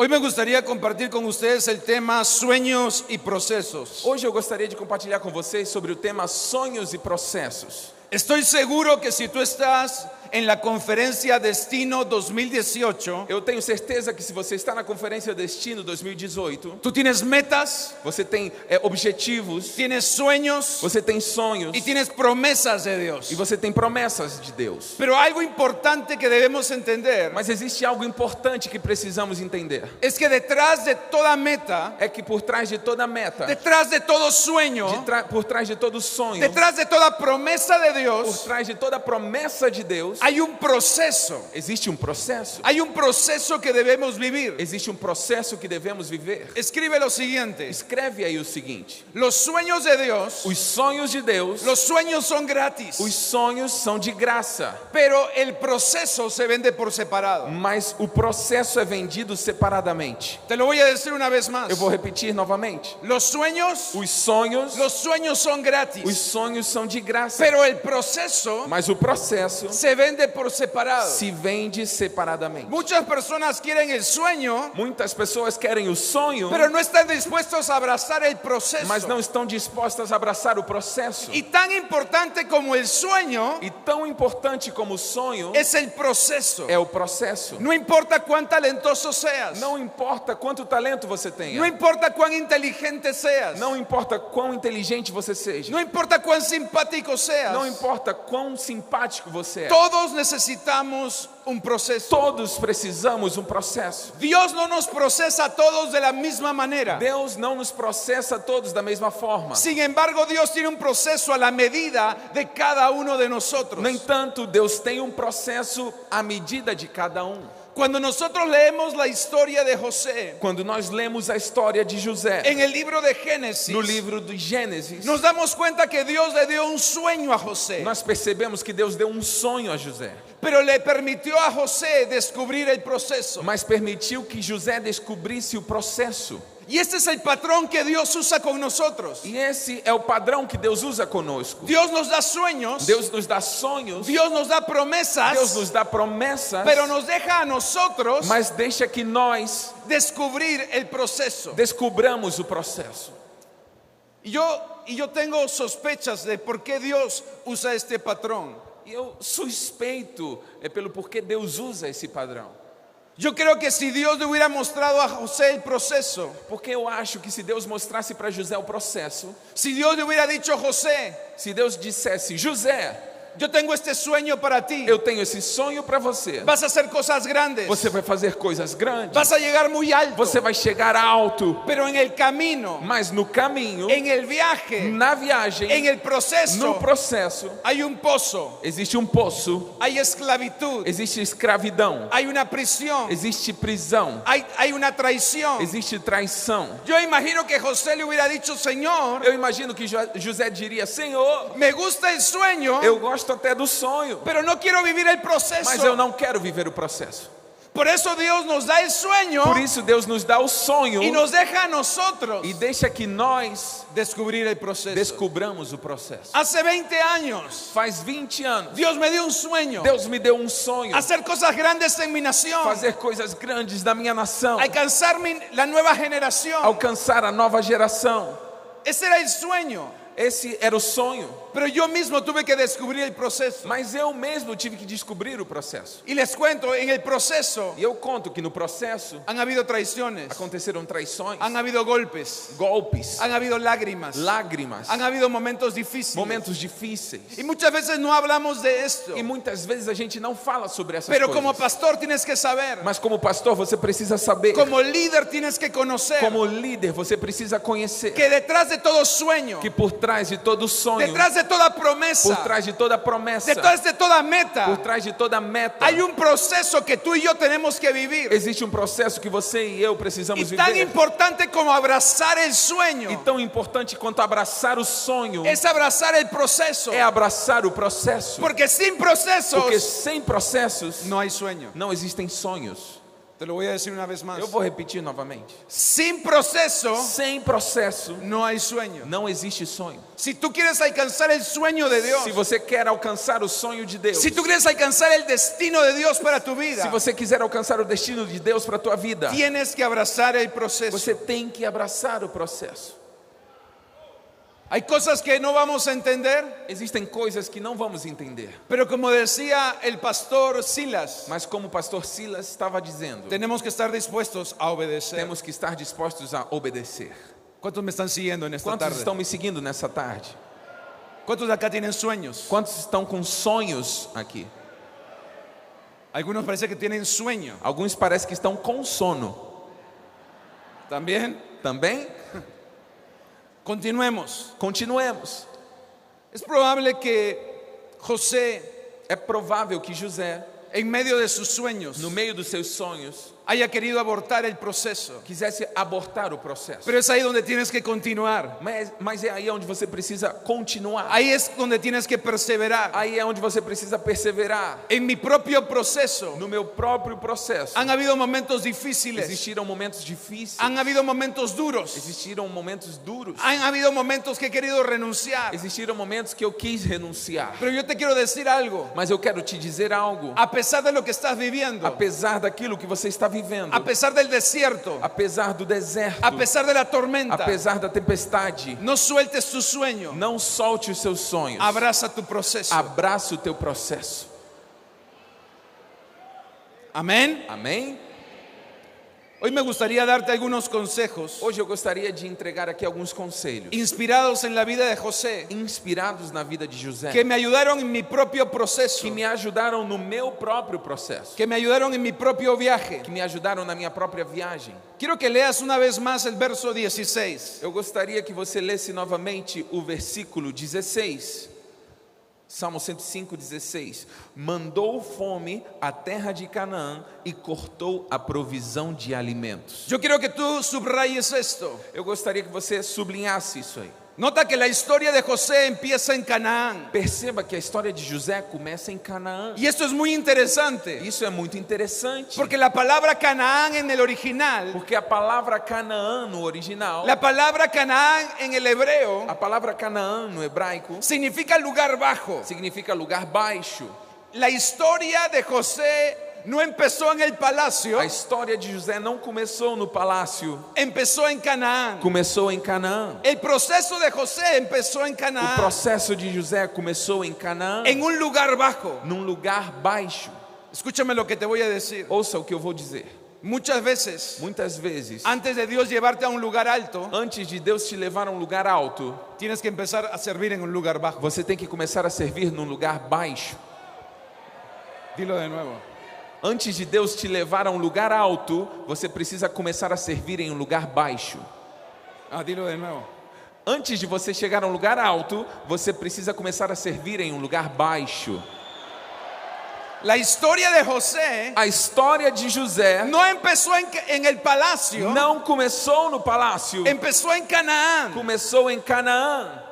Hoy me gustaría compartir con ustedes el tema sueños y procesos. Hoje eu gostaria de compartilhar com vocês sobre o tema sonhos e processos. Estoy seguro que si tú estás en la conferencia Destino 2018, Eu tenho certeza que se você está na Conferência Destino 2018, tú tienes metas, você tem objetivos, tienes sueños você tem sonhos y tienes promesas de Dios. e você tem promessas de Deus. Pero algo importante que debemos entender Mas existe algo importante que precisamos entender. es que detrás de toda meta, É que por trás de toda meta, detrás de todo sueño, por trás de todo sonho, detrás de toda promesa de por Dios, trás de toda promessa de Deus, hay un proceso. existe um processo. Hay un proceso que debemos vivir. Existe um processo que devemos viver. Escribe lo siguiente: Escreve aí o seguinte: los sueños de Dios, os sonhos de Deus, los sueños son gratis, os sonhos são de graça, pero el proceso se vende por separado. mas o processo é vendido separadamente. Te lo voy a decir una vez más. Eu vou repetir novamente. Los sueños son gratis, os sonhos são de graça, pero el proceso mas o processo se vende por separado. se vende separadamente. Muchas personas quieren el sueño, Muitas pessoas querem o sonho, pero no están dispuestos a abrazar el proceso. mas não estão dispostas a abraçar o processo. Y tan importante como el sueño E tão importante como o sonho es el proceso. é o processo. No importa cuán talentoso seas, Não importa quanto talento você tenha, no importa cuán inteligente seas, não importa quão inteligente você seja, no importa cuán simpático seas, não importa quão simpático você é, todos necesitamos un proceso. todos precisamos um processo. Dios no nos procesa a todos de la misma manera. Deus não nos processa todos da mesma forma. Sin embargo, Dios tiene un proceso a la medida de cada uno de nosotros. No entanto, Deus tem um processo à medida de cada um. Cuando nosotros leemos la historia de José Quando nós lemos a história de José en el libro de Génesis, no livro de Gênesis, nos damos cuenta que Dios le dio un sueño a José, nós percebemos que Deus deu um sonho a José, pero le permitió a José descubrir el proceso. mas permitiu que José descobrisse o processo. Y este es el patrón que Dios usa con nosotros. E esse é o padrão que Deus usa conosco. Dios nos da sueños, Deus nos dá sonhos, Dios nos da promesas, Deus nos dá promessas, pero nos deja a nosotros mas deixa que nós descubrir el proceso. descubramos o processo. Y yo tengo sospechas de por qué Dios usa este patrón. E eu suspeito pelo porquê Deus usa esse padrão. Yo creo que si Dios le hubiera mostrado a José el proceso, Porque eu acho que se Deus mostrasse para José o processo, si Dios le hubiera dicho: José, se Deus dissesse: José, yo tengo este sueño para ti, eu tenho esse sonho para você, vas a hacer cosas grandes, você vai fazer coisas grandes, vas a llegar muy alto, você vai chegar alto, pero en el camino, mas no caminho, en el viaje, na viagem, en el proceso, no processo, hay un pozo, existe um poço, hay esclavitud, existe escravidão, hay una prisión, existe prisão, hay una traición. existe traição. Yo imagino que José le hubiera dicho: Señor, Eu imagino que José diria: Senhor, me gusta el sueño, eu gosto até do sonho, pero no quiero vivir el proceso. mas eu não quero viver o processo. Por eso Dios nos da el sueño Por isso Deus nos dá o sonho y nos deja a nosotros e deixa que nós descubrir el proceso. descubramos o processo. Hace 20 años Faz 20 anos, Dios me dio un sueño, Deus me deu um sonho, hacer cosas grandes en mi nación, fazer coisas grandes da minha nação, alcanzar la nueva generación. alcançar a nova geração. Ese era el sueño, Esse era o sonho, pero yo mismo tuve que descubrir el proceso. mas eu mesmo tive que descobrir o processo. Y les cuento, en el proceso E eu conto que no processo han habido traiciones, aconteceram traições, han habido golpes, golpes, han habido lágrimas, lágrimas, han habido momentos difíciles. momentos difíceis. Y muchas veces no hablamos de esto, E muitas vezes a gente não fala sobre essas pero coisas. como pastor tienes que saber, Mas como pastor você precisa saber, como líder tienes que conocer como líder você precisa conhecer que detrás de todo sueño, que por trás de todo sonho, detrás de toda promesa, por trás de toda promessa, detrás de toda meta, por trás de toda meta, hay un proceso que tú y yo tenemos que vivir. existe um processo que você e eu precisamos Y tan viver. importante como abrazar el E sueño tão importante quanto abraçar o sonho es abrazar el proceso, é abraçar o processo. porque sin procesos Porque sem processos no hay sueño. não existem sonhos. Te lo voy a decir una vez más. Eu vou repetir novamente. Sin proceso Sem processo, no hay sueño. não existe sonho. Si tú quieres alcanzar el sueño de Dios, Se você quer alcançar o sonho de Deus, si tú quieres alcanzar el destino de Dios para tu se vida, você quiser alcançar o destino de Deus para a tua vida, tienes que abrazar el proceso. você tem que abraçar o processo. Hay cosas que no vamos a entender, Existem coisas que não vamos entender, pero como decía el pastor Silas, mas como o pastor Silas estava dizendo, tenemos que estar dispuestos a obedecer. temos que estar dispostos a obedecer. ¿Cuántos me están siguiendo en esta Quantos tarde? estão me seguindo nessa tarde? ¿Cuántos de acá tienen sueños? Quantos estão com sonhos aqui? Algunos parece que tienen sueño. Alguns parece que estão com sono. ¿También? Também? Continuemos. Continuemos. Es probable que José, É provável que José, en medio de sus sueños, no meio dos seus sonhos, haya querido abortar el proceso. quisesse abortar o processo. Pero es ahí donde tienes que continuar. Mas é aí onde você precisa continuar. Ahí es donde tienes que perseverar. Aí é onde você precisa perseverar. En mi propio proceso No meu próprio processo, han habido momentos difíciles, existiram momentos difíceis, han habido momentos duros, existiram momentos duros, han habido momentos que he querido renunciar. existiram momentos que eu quis renunciar. Pero yo te quiero decir algo. Mas eu quero te dizer algo. A pesar de lo que estás viviendo, Apesar daquilo que você está vivendo, a pesar del desierto, apesar do deserto, a pesar de la tormenta, apesar da tempestade, no sueltes tu sueño. não solte os seus sonhos. Abraza tu proceso. Abraça o teu processo. Amén. Amém? Hoy me gustaría darte algunos consejos Hoje eu gostaria de entregar aqui alguns conselhos inspirados en la vida de José, inspirados na vida de José, que me ayudaron en mi propio proceso, que me ajudaram no meu próprio processo, que me ayudaron en mi propio viaje. que me ajudaram na minha própria viagem. Quiero que leas una vez más el verso 16. Eu gostaria que você lesse novamente o versículo 16. Salmo 105:16. Mandou fome à terra de Canaã e cortou a provisão de alimentos. Yo quiero que tú subrayes esto. Eu gostaria que você sublinhasse isso aí. Nota que la historia de José empieza en Canaán. Perceba que a história de José começa em Canaã. Y esto es muy interesante, Isso é muito interessante, porque la palabra Canaán en el original, porque a palavra Canaã no original, la palabra Canaán en el hebreo, a palavra Canaã no hebraico, significa lugar bajo. significa lugar baixo. La historia de José no empezó en el palacio, A história de José não começou no palácio, empezó en Canaán. começou em Canaã. El proceso de José empezó en O Canaán, processo de José começou em Canaã, en un lugar bajo. num lugar baixo. Escúchame lo que te voy a decir. Ouça o que eu vou dizer. Muchas veces, Muitas vezes, antes de Dios llevarte a un lugar alto, antes de Deus te levar a um lugar alto, tienes que empezar a servir en un lugar bajo. você tem que começar a servir num lugar baixo. Dilo de nuevo. Antes de Deus te levar a um lugar alto, você precisa começar a servir em um lugar baixo. Dilo de nuevo. Antes de você chegar a um lugar alto, você precisa começar a servir em um lugar baixo. La historia de José A história de José no empezó en el palacio, não começou no palácio, empezó en Canaán. começou em Canaã.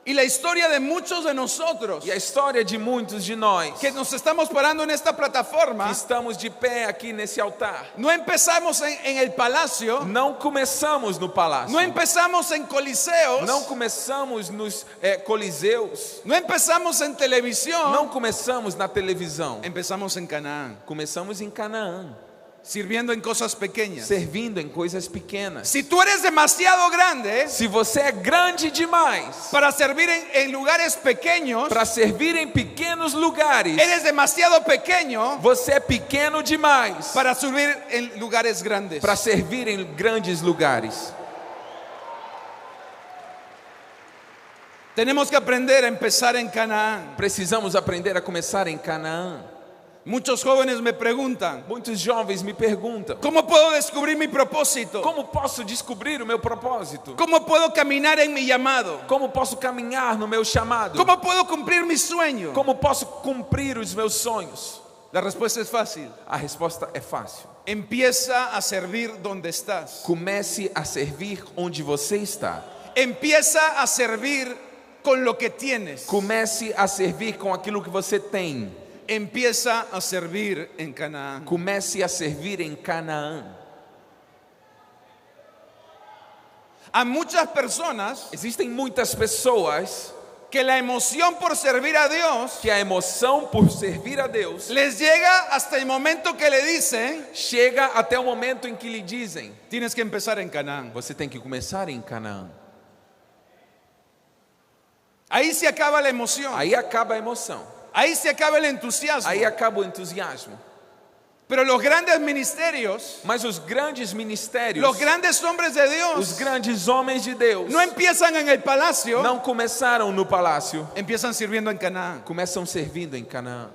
Y la historia de muchos de nosotros E a história de muitos de nós que nos estamos parando en esta que plataforma, estamos de pé aqui nesse altar, no empezamos en el palacio, não começamos no palácio, no empezamos en coliseos, não começamos nos coliseus, no empezamos en televisión, não começamos na televisão, empezamos en Canaán, começamos em Canaã, sirviendo en cosas pequeñas. servindo em coisas pequenas. Si tú eres demasiado grande Se você é grande demais para servir en lugares pequeños, para servir em pequenos lugares, eres demasiado pequeño você é pequeno demais para servir en lugares grandes. para servir em grandes lugares. Tenemos que aprender a empezar en Canaán. Precisamos aprender a começar em Canaã. Muchos jóvenes me preguntan, Muitos jovens me perguntam: ¿cómo puedo descubrir mi propósito? como posso descobrir o meu propósito? ¿Cómo puedo caminar en mi llamado? Como posso caminhar no meu chamado? ¿Cómo puedo cumplir mi sueño? Como posso cumprir os meus sonhos? La respuesta es fácil. A resposta é fácil. Empieza a servir donde estás. Comece a servir onde você está. Empieza a servir con lo que tienes. Comece a servir com aquilo que você tem. empieza a servir en Canaán. Comece a servir em Canaã. Hay muchas personas Existem muitas pessoas que la emoción por servir a Dios que a emoção por servir a Deus les llega hasta el momento que le dicen, chega até o momento em que lhe dizem: tienes que empezar en Canaán. você tem que começar em Canaã. Ahí se acaba la emoción. Aí acaba a emoção. Ahí se acaba el entusiasmo. Aí acaba o entusiasmo. Pero los grandes ministerios, Mas os grandes ministérios, los grandes hombres de os Dios, grandes homens de Deus, no empiezan en el palacio, não começaram no palácio, empiezan sirviendo en Canaán. começam servindo em Canaã.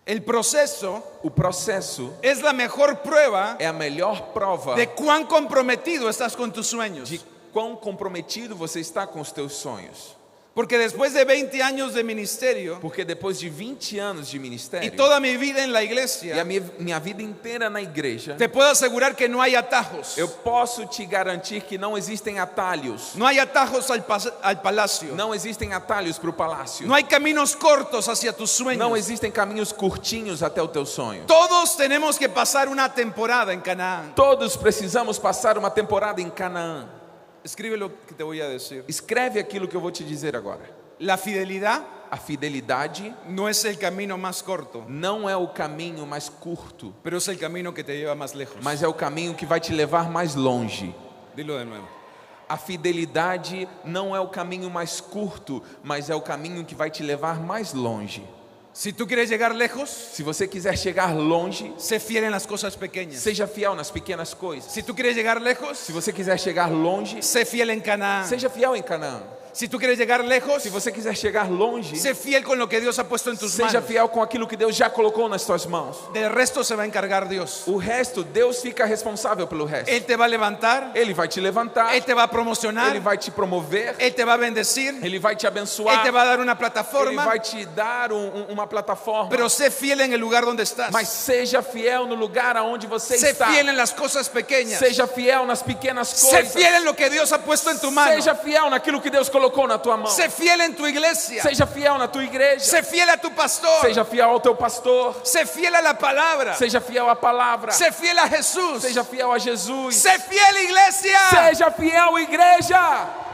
El proceso O processo es la mejor prueba é a melhor prova de cuán comprometido estás con tus sueños. de quão comprometido você está com os teus sonhos. Porque después de 20 años de ministerio Porque depois de 20 anos de y ministério toda mi vida en la e a iglesia, minha vida inteira na igreja, te puedo asegurar que no hay atajos. eu posso te garantir que não existem atalhos. No hay atajos al palacio. Não existem atalhos para o palácio. No hay caminos cortos hacia tus Não sueños. existem caminhos curtinhos até o teu sonho. Todos tenemos que pasar una temporada en Canaán. Todos precisamos passar uma temporada em Canaã. Escribe lo que te voy a decir. Escreve aquilo que eu vou te dizer agora. La fidelidad A fidelidade no es el camino más corto, não é o caminho mais curto, pero es el camino que te lleva más lejos. mas é o caminho que vai te levar mais longe. Dilo de nuevo. A fidelidade não é o caminho mais curto, mas é o caminho que vai te levar mais longe. Si tú quieres llegar lejos, Se você quiser chegar longe, sé fiel en las cosas pequeñas. seja fiel nas pequenas coisas. Si tú quieres llegar lejos, Se você quiser chegar longe, sé fiel en Canaán. seja fiel em Canaã. Si tú quieres llegar lejos, Se você quiser chegar longe, sé fiel con lo que Dios ha puesto en tus seja manos. fiel com aquilo que Deus já colocou nas tuas mãos. Del resto se va a encargar Dios. O resto, Deus fica responsável pelo resto. Él te va a levantar, Ele vai te levantar, Él te va a Ele promocionar, vai te promover, Él te va a bendecir, Ele vai te Él abençoar, te va a dar una Ele plataforma, vai te dar uma plataforma. pero sé fiel en el lugar donde estás. Mas seja fiel no lugar aonde você Sé está. fiel en las cosas pequeñas. Seja fiel nas pequenas Sé coisas. fiel en lo que Dios ha puesto en tu mano. Seja fiel naquilo que Deus colocou na tua mão. Sé fiel en tu iglesia. Seja fiel na tua igreja. Sé fiel a tu pastor. Seja fiel ao teu pastor. Sé fiel a la palabra. Seja fiel à palavra. Sé fiel a Jesús. Seja fiel a Jesus. Sé fiel, iglesia. Seja fiel, igreja.